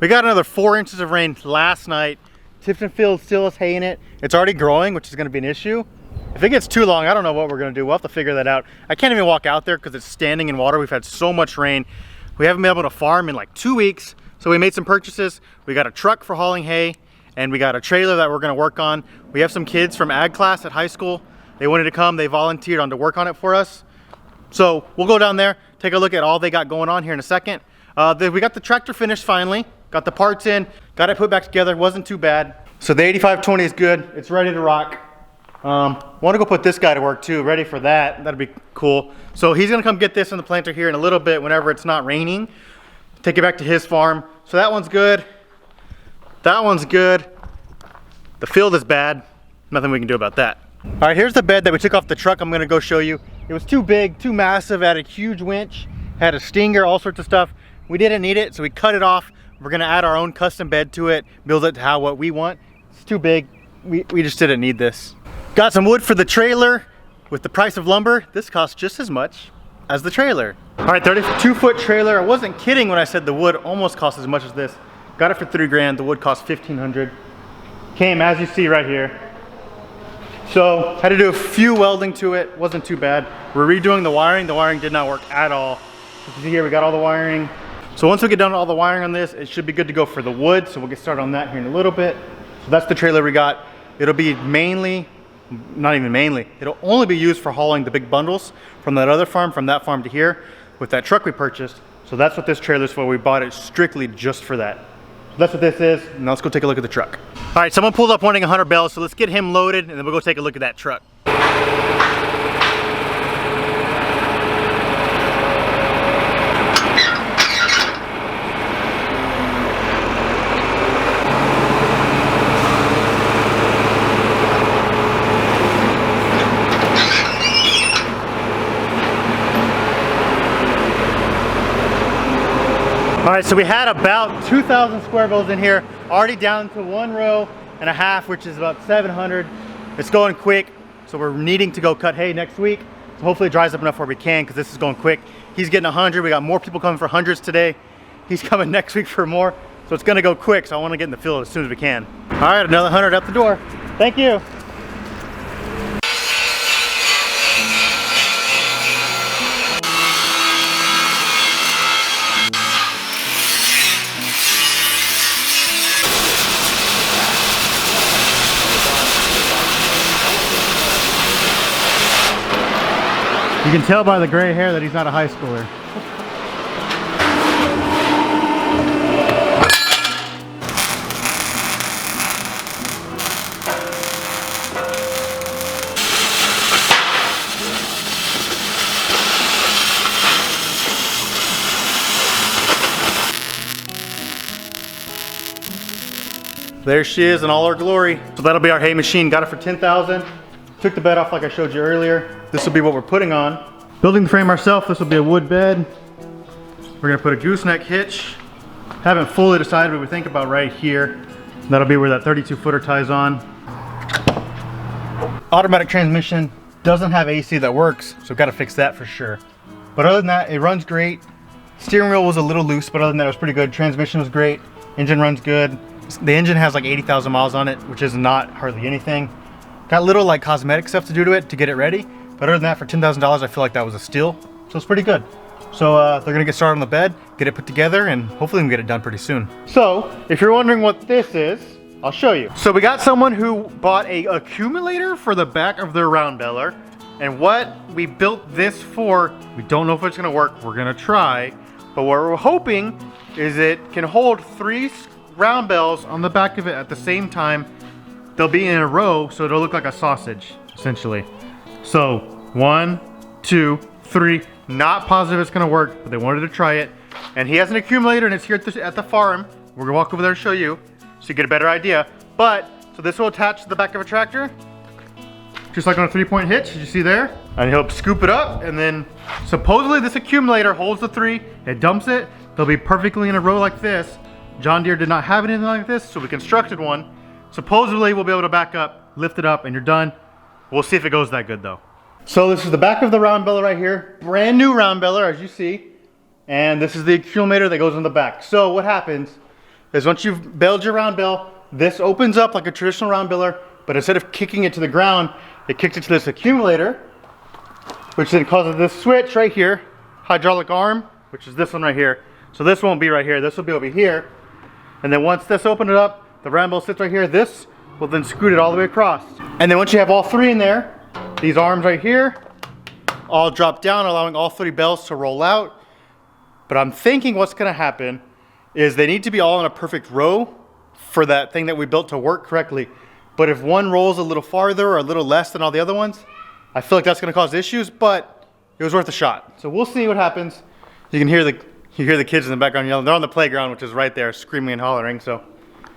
We got another 4 inches of rain last night. Tifton field still has hay in it. It's already growing, which is gonna be an issue. If it gets too long, I don't know what we're gonna do. We'll have to figure that out. I can't even walk out there because it's standing in water. We've had so much rain. We haven't been able to farm in like 2 weeks. So we made some purchases. We got a truck for hauling hay and we got a trailer that we're gonna work on. We have some kids from ag class at high school. They wanted to come, they volunteered on to work on it for us. So we'll go down there, take a look at all they got going on here in a second. We got the tractor finished finally, got the parts in, got it put back together, wasn't too bad. So the 8520 is good, it's ready to rock. Want to go put this guy to work too, ready for that, that'd be cool. So he's gonna come get this in the planter here in a little bit whenever it's not raining. Take it back to his farm. So that one's good, that one's good. The field is bad, nothing we can do about that. All right, here's the bed that we took off the truck. I'm gonna go show you. It was too big, too massive, had a huge winch, had a stinger, all sorts of stuff. We didn't need it, so we cut it off. We're gonna add our own custom bed to it, build it to what we want. It's too big, we just didn't need this. Got some wood for the trailer. With the price of lumber, this costs just as much as the trailer. All right, 32-foot trailer. I wasn't kidding when I said the wood almost cost as much as this. Got it for $3 grand, the wood cost $1,500. Came as you see right here. So had to do a few welding to it, wasn't too bad. We're redoing the wiring did not work at all. As you see here, we got all the wiring. So once we get done with all the wiring on this, it should be good to go for the wood. So we'll get started on that here in a little bit. So that's the trailer we got. It'll be mainly, not even mainly, it'll only be used for hauling the big bundles from that other farm, from that farm to here with that truck we purchased. So that's what this trailer's for. We bought it strictly just for that. That's what this is, and now let's go take a look at the truck. All right, someone pulled up wanting 100 bales, so let's get him loaded, and then we'll go take a look at that truck. All right, so we had about 2,000 square bales in here, already down to 1.5 rows, which is about 700. It's going quick, so we're needing to go cut hay next week. So hopefully it dries up enough where we can, because this is going quick. He's getting 100, we got more people coming for hundreds today. He's coming next week for more, so it's gonna go quick, so I wanna get in the field as soon as we can. All right, another 100 out the door. Thank you. You can tell by the gray hair that he's not a high schooler. There she is in all her glory. So that'll be our hay machine. Got it for 10,000. Took the bed off like I showed you earlier. This will be what we're putting on. Building the frame ourselves, this will be a wood bed. We're gonna put a gooseneck hitch. Haven't fully decided what we think about right here. That'll be where that 32-footer ties on. Automatic transmission doesn't have AC that works, so gotta fix that for sure. But other than that, it runs great. Steering wheel was a little loose, but other than that, it was pretty good. Transmission was great. Engine runs good. The engine has like 80,000 miles on it, which is not hardly anything. Got little like cosmetic stuff to do to it to get it ready. But other than that, for $10,000, I feel like that was a steal. So it's pretty good. So they're gonna get started on the bed, get it put together, and hopefully we can get it done pretty soon. So if you're wondering what this is, I'll show you. So we got someone who bought a accumulator for the back of their round baler. And what we built this for, we don't know if it's gonna work. We're gonna try. But what we're hoping is it can hold 3 round bales on the back of it at the same time. They'll be in a row, so it'll look like a sausage, essentially. So 1, 2, 3. Not positive it's gonna work, but they wanted to try it. And he has an accumulator, and it's here at the farm. We're gonna walk over there and show you, so you get a better idea. But, so this will attach to the back of a tractor, just like on a 3-point hitch, as you see there. And he'll scoop it up, and then supposedly this accumulator holds the 3, it dumps it, they'll be perfectly in a row like this. John Deere did not have anything like this, so we constructed one. Supposedly we'll be able to back up, lift it up, and you're done. We'll see if it goes that good though. So this is the back of the round baler right here. Brand new round baler, as you see. And this is the accumulator that goes in the back. So what happens, is once you've baled your round bale, this opens up like a traditional round baler, but instead of kicking it to the ground, it kicks it to this accumulator, which then causes this switch right here, hydraulic arm, which is this one right here. So this won't be right here, this will be over here. And then once this opened it up, the round bale sits right here, this will then scoot it all the way across. And then once you have all three in there, these arms right here, all drop down, allowing all three bales to roll out. But I'm thinking what's gonna happen is they need to be all in a perfect row for that thing that we built to work correctly. But if one rolls a little farther or a little less than all the other ones, I feel like that's gonna cause issues, but it was worth a shot. So we'll see what happens. You can hear the kids in the background yelling. They're on the playground, which is right there, screaming and hollering, so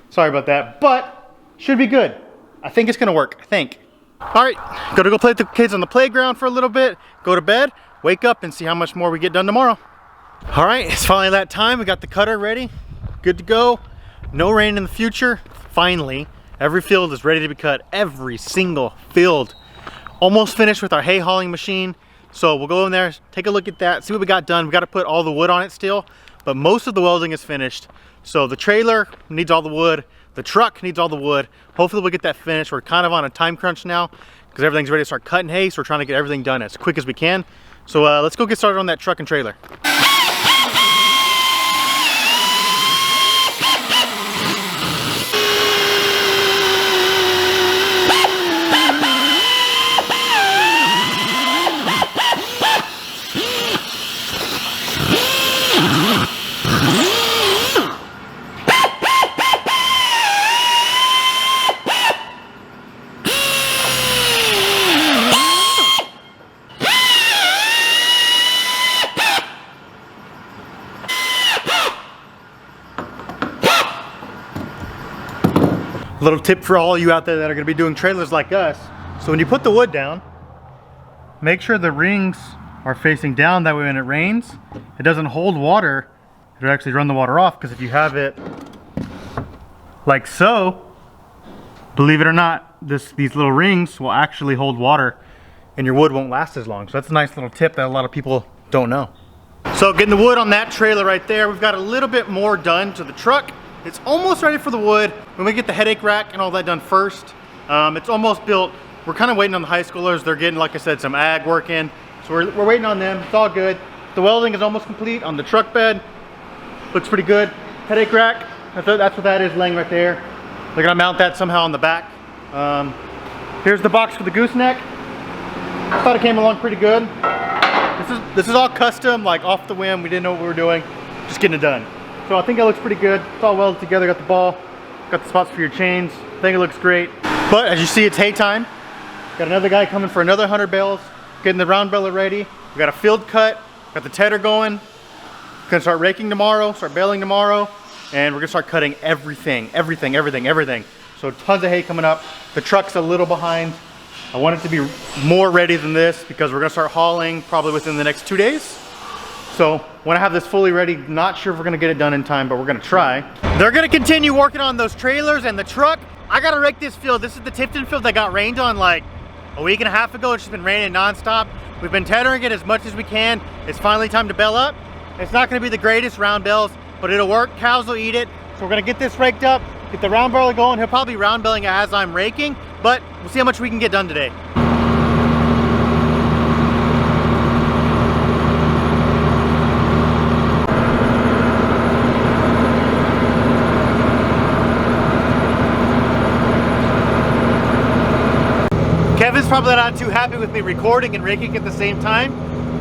sorry about that, but should be good. I think it's gonna work, I think. All right, gotta go play with the kids on the playground for a little bit, go to bed, wake up and see how much more we get done tomorrow. All right, it's finally that time. We got the cutter ready, good to go. No rain in the future, finally. Every field is ready to be cut, every single field. Almost finished with our hay hauling machine. So we'll go in there, take a look at that, see what we got done. We got to put all the wood on it still, but most of the welding is finished. So the trailer needs all the wood, the truck needs all the wood. Hopefully we'll get that finished. We're kind of on a time crunch now because everything's ready to start cutting hay, so we're trying to get everything done as quick as we can. So let's go get started on that truck and trailer. A little tip for all you out there that are going to be doing trailers like us. So when you put the wood down, make sure the rings are facing down. That way when it rains, it doesn't hold water. It'll actually run the water off, because if you have it like so, believe it or not, these little rings will actually hold water and your wood won't last as long. So that's a nice little tip that a lot of people don't know. So getting the wood on that trailer right there, we've got a little bit more done to the truck. It's almost ready for the wood. When we get the headache rack and all that done first, it's almost built. We're kind of waiting on the high schoolers. They're getting, like I said, some ag work in. So we're waiting on them. It's all good. The welding is almost complete on the truck bed. Looks pretty good. Headache rack, that's what that is laying right there. They're gonna mount that somehow on the back. Here's the box for the gooseneck. I thought it came along pretty good. This is all custom, like off the whim. We didn't know what we were doing. Just getting it done. So I think it looks pretty good. It's all welded together. Got the ball, got the spots for your chains. I think it looks great. But as you see, it's hay time. Got another guy coming for another 100 bales, getting the round baler ready. We got a field cut, got the tedder going. Gonna start raking tomorrow, start baling tomorrow, and we're gonna start cutting everything. So tons of hay coming up. The truck's a little behind. I want it to be more ready than this because we're gonna start hauling probably within the next 2 days. So when I have this fully ready, not sure if we're gonna get it done in time, but we're gonna try. They're gonna continue working on those trailers and the truck. I gotta rake this field. This is the Tipton field that got rained on like a week and a half ago. It's just been raining nonstop. We've been tethering it as much as we can. It's finally time to bale up. It's not gonna be the greatest round bales, but it'll work. Cows will eat it. So we're gonna get this raked up, get the round baler going. He'll probably be round baling as I'm raking, but we'll see how much we can get done today. Kevin's probably not too happy with me recording and raking at the same time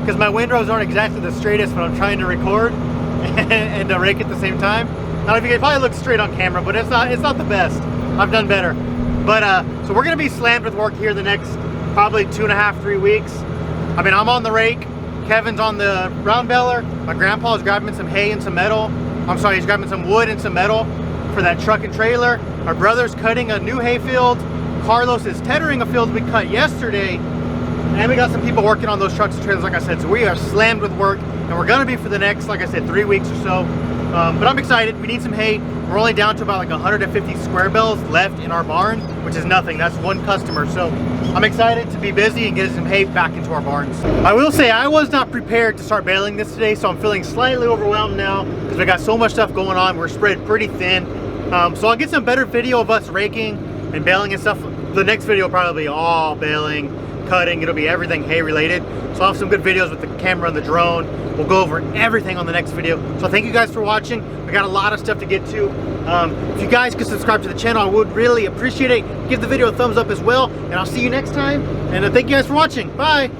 because my windrows aren't exactly the straightest when I'm trying to record and rake at the same time. I don't know if you can probably look straight on camera, but it's not the best. I've done better. But so we're gonna be slammed with work here the next probably 2.5, 3 weeks. I mean, I'm on the rake, Kevin's on the round baler. My grandpa is grabbing some hay and some metal. I'm sorry, he's grabbing some wood and some metal for that truck and trailer. Our brother's cutting a new hay field. Carlos is tethering a field we cut yesterday, and we got some people working on those trucks and trailers, like I said. So we are slammed with work, and we're gonna be for the next, like I said, 3 weeks or so. But I'm excited. We need some hay. We're only down to about like 150 square bales left in our barn, which is nothing. That's one customer. So I'm excited to be busy and get some hay back into our barns. I will say I was not prepared to start baling this today, so I'm feeling slightly overwhelmed now because we got so much stuff going on. We're spread pretty thin. So I'll get some better video of us raking and baling and stuff. The next video will probably be all baling, cutting. It'll be everything hay related. So I'll have some good videos with the camera and the drone. We'll go over everything on the next video. So thank you guys for watching. We got a lot of stuff to get to. If you guys could subscribe to the channel, I would really appreciate it. Give the video a thumbs up as well, and I'll see you next time. And thank you guys for watching. Bye.